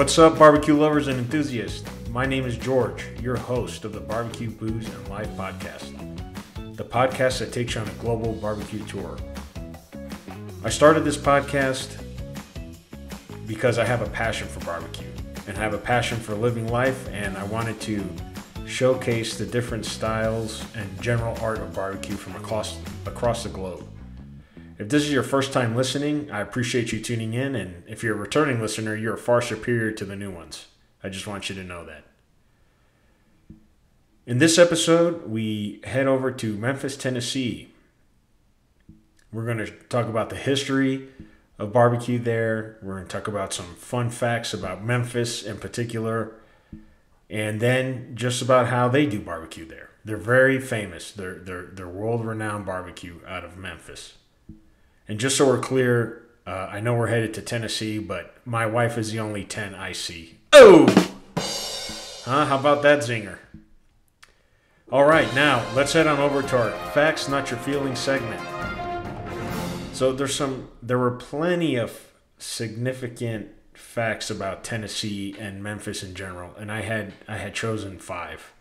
What's up, barbecue lovers and enthusiasts? My name is George, your host of the Barbecue, Booze, and Life podcast, the podcast that takes you on a global barbecue tour. I started this podcast because I have a passion for barbecue and I have a passion for living life, and I wanted to showcase the different styles and general art of barbecue from across the globe. If this is your first time listening, I appreciate you tuning in, and if you're a returning listener, you're far superior to the new ones. I just want you to know that. In this episode, we head over to Memphis, Tennessee. We're going to talk about the history of barbecue there. We're going to talk about some fun facts about Memphis in particular, and then just about how they do barbecue there. They're very famous. They're world-renowned barbecue out of Memphis. And just so we're clear, I know we're headed to Tennessee, but my wife is the only 10 I see. Oh! How about that zinger? All right, now let's head on over to our Facts Not Your Feelings segment. So there were plenty of significant facts about Tennessee and Memphis in general, and I had chosen 5.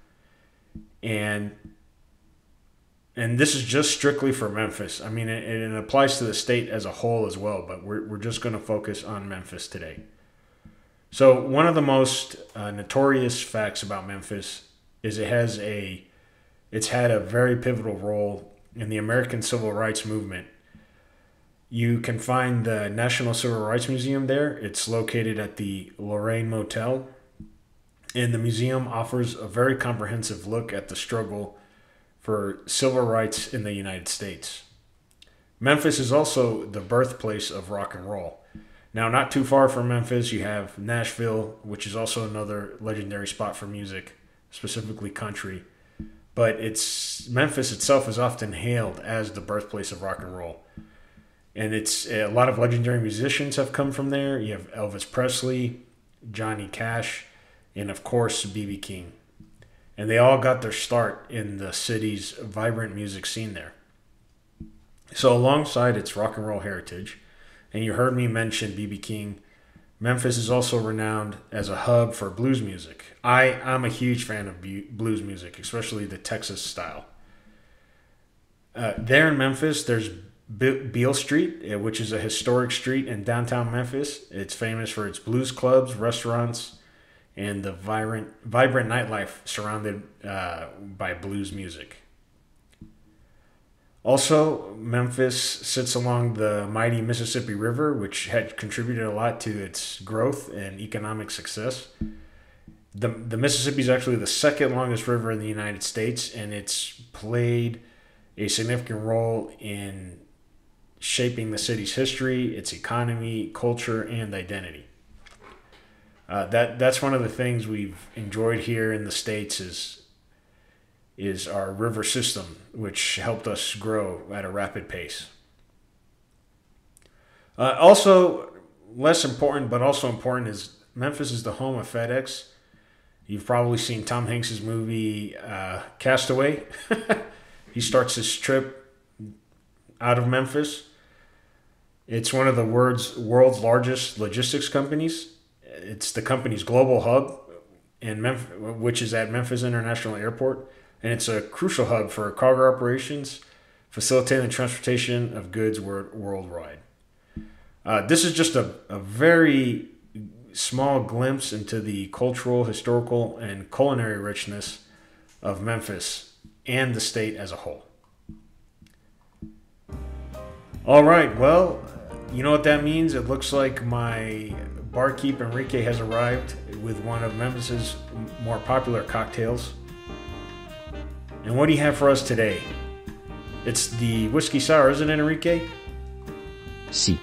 And this is just strictly for Memphis. I mean, it applies to the state as a whole as well, but we're just going to focus on Memphis today. So one of the most notorious facts about Memphis is it's had a very pivotal role in the American Civil Rights Movement. You can find the National Civil Rights Museum there. It's located at the Lorraine Motel, and the museum offers a very comprehensive look at the struggle for civil rights in the United States. Memphis is also the birthplace of rock and roll. Now, not too far from Memphis, you have Nashville, which is also another legendary spot for music, specifically country. But Memphis itself is often hailed as the birthplace of rock and roll. And a lot of legendary musicians have come from there. You have Elvis Presley, Johnny Cash, and of course, B.B. King. And they all got their start in the city's vibrant music scene there. So alongside its rock and roll heritage, and you heard me mention B.B. King, Memphis is also renowned as a hub for blues music. I'm a huge fan of blues music, especially the Texas style. There in Memphis, there's Beale Street, which is a historic street in downtown Memphis. It's famous for its blues clubs, restaurants, and the vibrant nightlife surrounded by blues music. Also, Memphis sits along the mighty Mississippi River, which had contributed a lot to its growth and economic success. The Mississippi is actually the second longest river in the United States, and it's played a significant role in shaping the city's history, its economy, culture, and identity. That's one of the things we've enjoyed here in the States is our river system, which helped us grow at a rapid pace. Also, less important, but also important, is Memphis is the home of FedEx. You've probably seen Tom Hanks' movie Castaway. He starts his trip out of Memphis. It's one of the world's largest logistics companies. It's the company's global hub, which is at Memphis International Airport, and it's a crucial hub for cargo operations, facilitating the transportation of goods worldwide. This is just a very small glimpse into the cultural, historical, and culinary richness of Memphis and the state as a whole. All right, well, you know what that means? It looks like my barkeep Enrique has arrived with one of Memphis's more popular cocktails. And what do you have for us today? It's the whiskey sour, isn't it, Enrique? Si.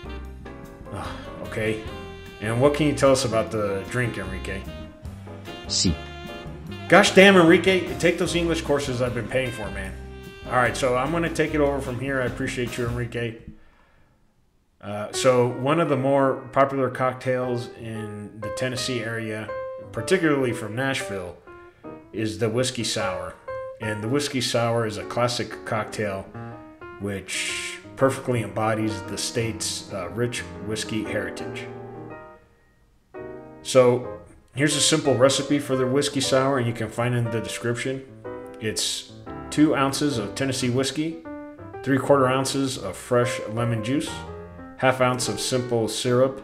Oh, okay. And what can you tell us about the drink, Enrique? Si. Gosh damn, Enrique, take those English courses I've been paying for, man. All right, so I'm going to take it over from here. I appreciate you, Enrique. So one of the more popular cocktails in the Tennessee area, particularly from Nashville, is the whiskey sour. And the whiskey sour is a classic cocktail which perfectly embodies the state's rich whiskey heritage. So here's a simple recipe for the whiskey sour, and you can find it in the description. It's 2 ounces of Tennessee whiskey, 3/4 ounces of fresh lemon juice, ½ ounce of simple syrup,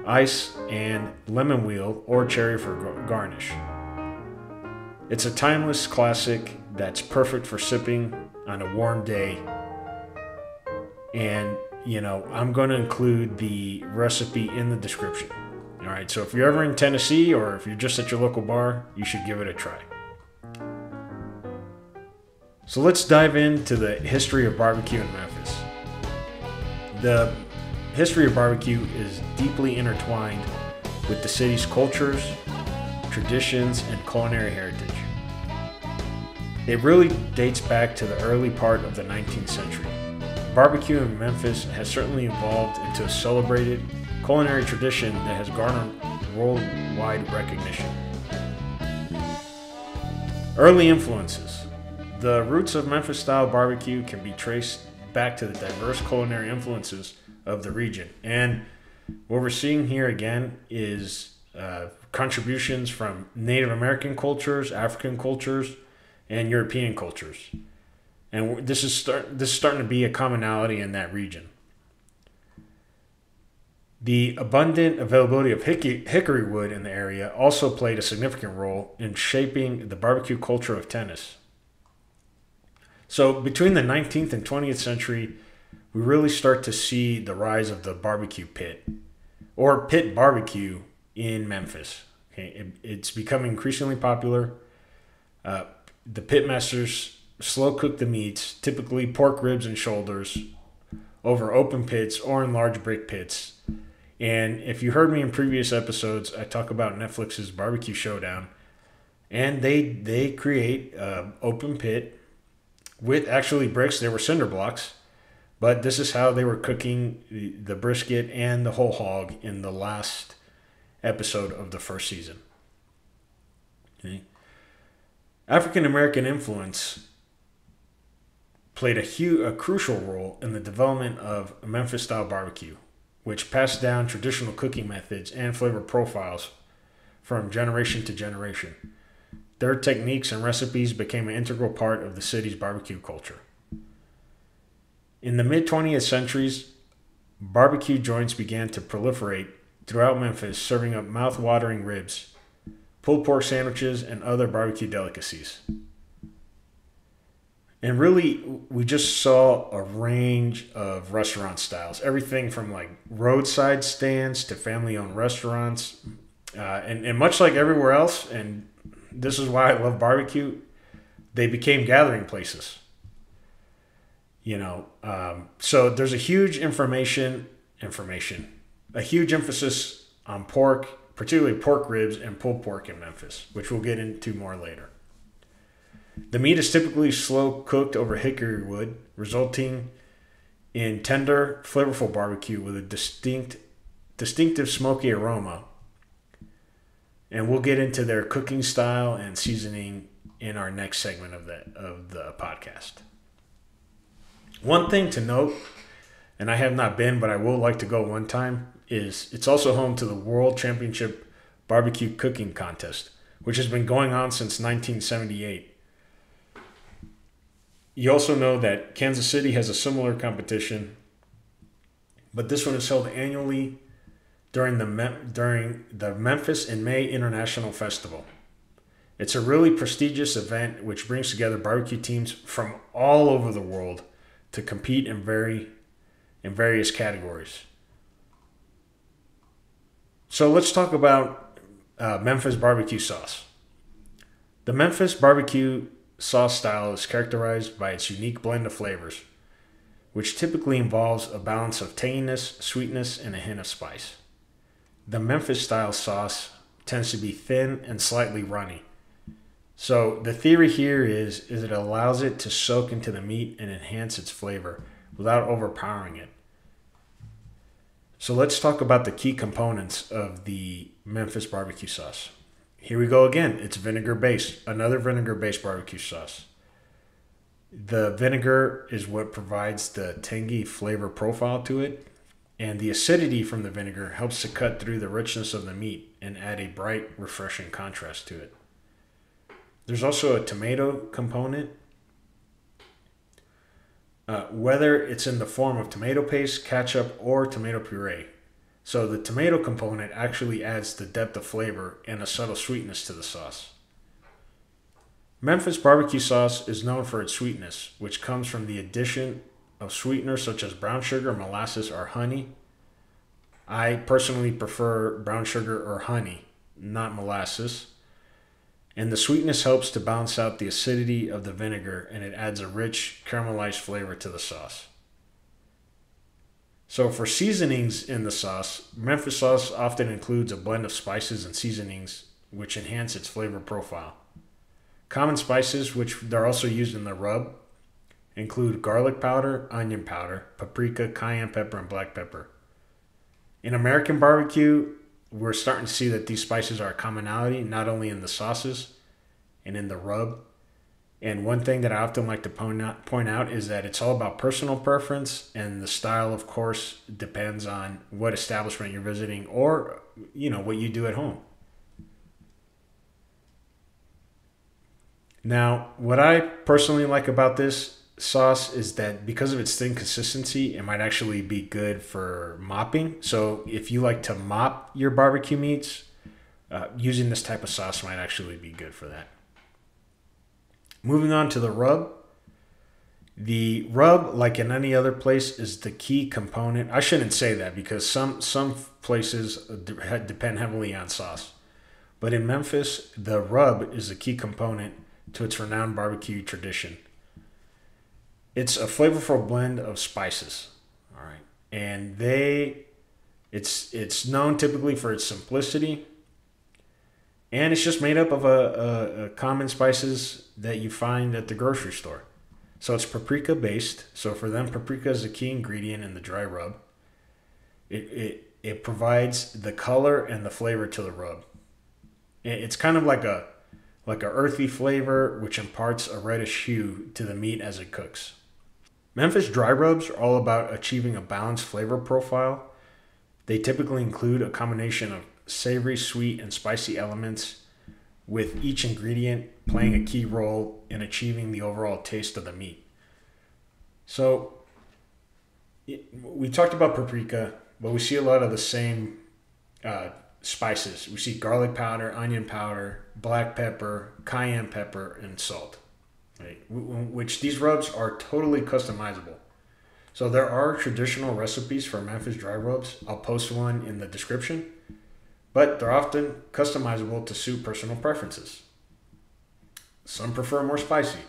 ice, and lemon wheel or cherry for garnish. It's a timeless classic that's perfect for sipping on a warm day. And, I'm going to include the recipe in the description. All right, so if you're ever in Tennessee or if you're just at your local bar, you should give it a try. So let's dive into the history of barbecue in Memphis. The history of barbecue is deeply intertwined with the city's cultures, traditions, and culinary heritage. It really dates back to the early part of the 19th century. Barbecue in Memphis has certainly evolved into a celebrated culinary tradition that has garnered worldwide recognition. Early influences. The roots of Memphis-style barbecue can be traced back to the diverse culinary influences of the region. And what we're seeing here again is contributions from Native American cultures, African cultures, and European cultures. And this is starting to be a commonality in that region. The abundant availability of hickory wood in the area also played a significant role in shaping the barbecue culture of Tennessee. So between the 19th and 20th century, we really start to see the rise of the barbecue pit, or pit barbecue in Memphis. Okay, it's becoming increasingly popular. The pitmasters slow cook the meats, typically pork ribs and shoulders, over open pits or in large brick pits. And if you heard me in previous episodes, I talk about Netflix's Barbecue Showdown, and they create open pit with actually bricks. They were cinder blocks, but this is how they were cooking the brisket and the whole hog in the last episode of the first season. Okay. African American influence played a crucial role in the development of Memphis-style barbecue, which passed down traditional cooking methods and flavor profiles from generation to generation. Their techniques and recipes became an integral part of the city's barbecue culture. In the mid-20th centuries, barbecue joints began to proliferate throughout Memphis, serving up mouth-watering ribs, pulled pork sandwiches, and other barbecue delicacies. And really, we just saw a range of restaurant styles. Everything from like roadside stands to family-owned restaurants. And much like everywhere else, and this is why I love barbecue, they became gathering places. So there's a huge a huge emphasis on pork, particularly pork ribs and pulled pork in Memphis, which we'll get into more later. The meat is typically slow cooked over hickory wood, resulting in tender, flavorful barbecue with a distinctive smoky aroma. And we'll get into their cooking style and seasoning in our next segment of the podcast. One thing to note, and I have not been, but I will like to go one time, is it's also home to the World Championship Barbecue Cooking Contest, which has been going on since 1978. You also know that Kansas City has a similar competition, but this one is held annually during the Memphis in May International Festival. It's a really prestigious event which brings together barbecue teams from all over the world to compete in various categories. So let's talk about Memphis barbecue sauce. The Memphis barbecue sauce style is characterized by its unique blend of flavors, which typically involves a balance of tanginess, sweetness, and a hint of spice. The Memphis style sauce tends to be thin and slightly runny. So the theory here is it allows it to soak into the meat and enhance its flavor without overpowering it. So let's talk about the key components of the Memphis barbecue sauce. Here we go again. It's vinegar-based, another vinegar-based barbecue sauce. The vinegar is what provides the tangy flavor profile to it. And the acidity from the vinegar helps to cut through the richness of the meat and add a bright, refreshing contrast to it. There's also a tomato component, whether it's in the form of tomato paste, ketchup, or tomato puree. So the tomato component actually adds the depth of flavor and a subtle sweetness to the sauce. Memphis barbecue sauce is known for its sweetness, which comes from the addition of sweeteners such as brown sugar, molasses, or honey. I personally prefer brown sugar or honey, not molasses. And the sweetness helps to balance out the acidity of the vinegar, and it adds a rich caramelized flavor to the sauce. So for seasonings in the sauce, Memphis sauce often includes a blend of spices and seasonings which enhance its flavor profile. Common spices, which they're also used in the rub, include garlic powder, onion powder, paprika, cayenne pepper, and black pepper. In American barbecue, we're starting to see that these spices are a commonality, not only in the sauces and in the rub. And one thing that I often like to point out is that it's all about personal preference, and the style, of course, depends on what establishment you're visiting or, what you do at home. Now, what I personally like about this sauce is that because of its thin consistency, it might actually be good for mopping. So if you like to mop your barbecue meats, using this type of sauce might actually be good for that. Moving on to the rub. The rub, like in any other place, is the key component. I shouldn't say that because some places depend heavily on sauce. But in Memphis, the rub is the key component to its renowned barbecue tradition. It's a flavorful blend of spices, all right, and it's known typically for its simplicity, and it's just made up of a common spices that you find at the grocery store. So it's paprika based. So for them, paprika is a key ingredient in the dry rub. It provides the color and the flavor to the rub. It's kind of like a earthy flavor, which imparts a reddish hue to the meat as it cooks. Memphis dry rubs are all about achieving a balanced flavor profile. They typically include a combination of savory, sweet, and spicy elements, with each ingredient playing a key role in achieving the overall taste of the meat. So, we talked about paprika, but we see a lot of the same spices. We see garlic powder, onion powder, black pepper, cayenne pepper, and salt. Right? Which these rubs are totally customizable. So there are traditional recipes for Memphis dry rubs. I'll post one in the description, but they're often customizable to suit personal preferences. Some prefer more spicy.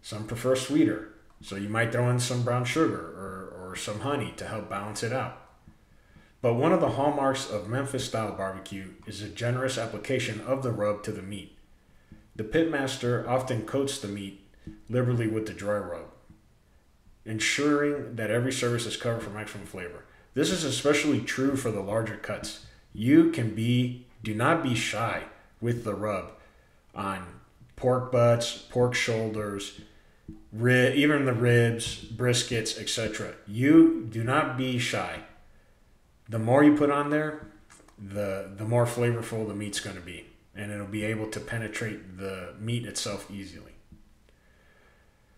Some prefer sweeter. So you might throw in some brown sugar or some honey to help balance it out. But one of the hallmarks of Memphis style barbecue is a generous application of the rub to the meat. The pitmaster often coats the meat liberally with the dry rub, ensuring that every surface is covered for maximum flavor. This is especially true for the larger cuts. Do not be shy with the rub on pork butts, pork shoulders, even the ribs, briskets, etc. You do not be shy. The more you put on there, the more flavorful the meat's going to be, and it'll be able to penetrate the meat itself easily.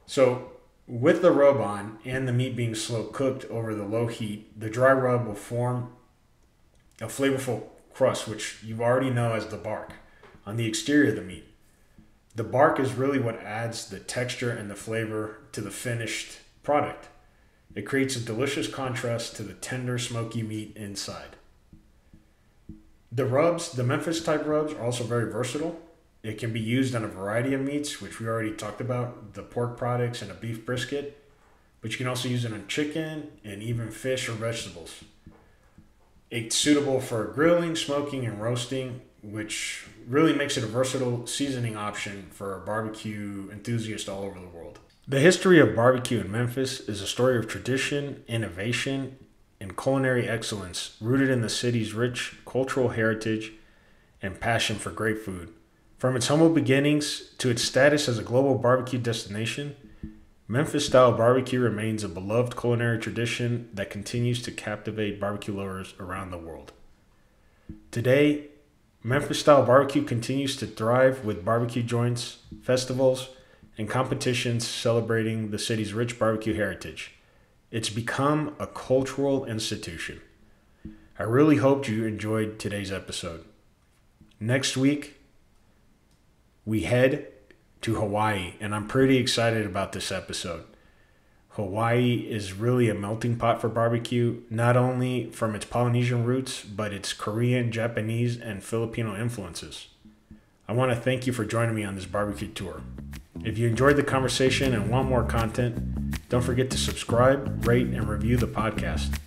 So with the rub on and the meat being slow cooked over the low heat, the dry rub will form a flavorful crust, which you already know as the bark, on the exterior of the meat. The bark is really what adds the texture and the flavor to the finished product. It creates a delicious contrast to the tender, smoky meat inside. The Memphis type rubs are also very versatile. It can be used on a variety of meats, which we already talked about, the pork products and a beef brisket. But you can also use it on chicken and even fish or vegetables. It's suitable for grilling, smoking, and roasting, which really makes it a versatile seasoning option for barbecue enthusiasts all over the world. The history of barbecue in Memphis is a story of tradition, innovation, and culinary excellence rooted in the city's rich cultural heritage and passion for great food. From its humble beginnings to its status as a global barbecue destination, Memphis-style barbecue remains a beloved culinary tradition that continues to captivate barbecue lovers around the world. Today, Memphis-style barbecue continues to thrive with barbecue joints, festivals, and competitions celebrating the city's rich barbecue heritage. It's become a cultural institution. I really hoped you enjoyed today's episode. Next week, we head to Hawaii, and I'm pretty excited about this episode. Hawaii is really a melting pot for barbecue, not only from its Polynesian roots, but its Korean, Japanese, and Filipino influences. I want to thank you for joining me on this barbecue tour. If you enjoyed the conversation and want more content, don't forget to subscribe, rate, and review the podcast.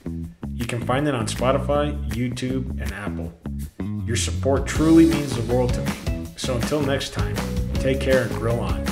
You can find it on Spotify, YouTube, and Apple. Your support truly means the world to me. So until next time, take care and grill on.